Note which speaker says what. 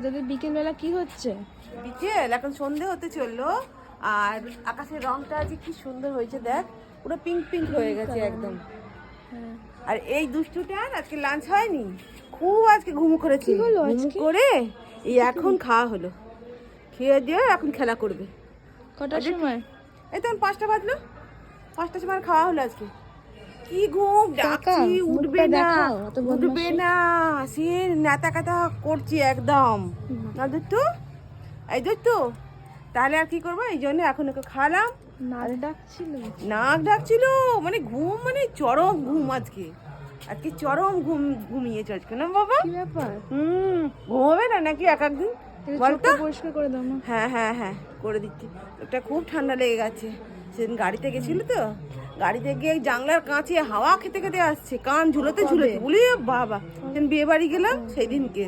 Speaker 1: তোদের বিকেলবেলা কি হচ্ছে?
Speaker 2: বিকেল এখন সন্ধে হতে চললো, আর আকাশের রংটা আজকে কি সুন্দর হয়েছে দেখ, পুরো পিঙ্ক পিঙ্ক হয়ে গেছে একদম। আর এই দুষ্টুটার আজকে লাঞ্চ হয়নি, খুব আজকে ঘুমু করেছে। ঘুমু করে এই এখন খাওয়া হলো, খেয়ে দিয়ে এখন খেলা করবে।
Speaker 1: কটার সময়?
Speaker 2: এই তখন 5টা বাজলো, 5টার সময় খাওয়া হলো আজকে। কি ঘুম ডাকছি, উঠবে না উঠবে না, সে নেতা কাতা করছি একদম। না দুট্টু, এই দুট্টু, তাহলে আর কি করবো, এই জন্য এখন ওকে খাওয়ালাম।
Speaker 1: নাক ডাকছিল,
Speaker 2: নাক ডাকছিল, মানে ঘুম, মানে চরম ঘুম আজকে, আজকে চরম ঘুমিয়েছে আজকে না বাবা।
Speaker 1: কি ব্যাপার?
Speaker 2: ঘুমাবে না নাকি এক একদিন বলতো?
Speaker 1: পরিষ্কার করে দাও না।
Speaker 2: হ্যাঁ হ্যাঁ হ্যাঁ করে দিচ্ছি। একটা খুব ঠান্ডা লেগে গেছে, সেদিন গাড়িতে গেছিল তো, গাড়িতে গিয়ে জানলার কাছে হাওয়া খেতে খেতে আসছে, কান ঝুলোতে ঝুলোতে, বলি বাবা। সেদিন বিয়ে বাড়ি গেলাম সেই দিনকে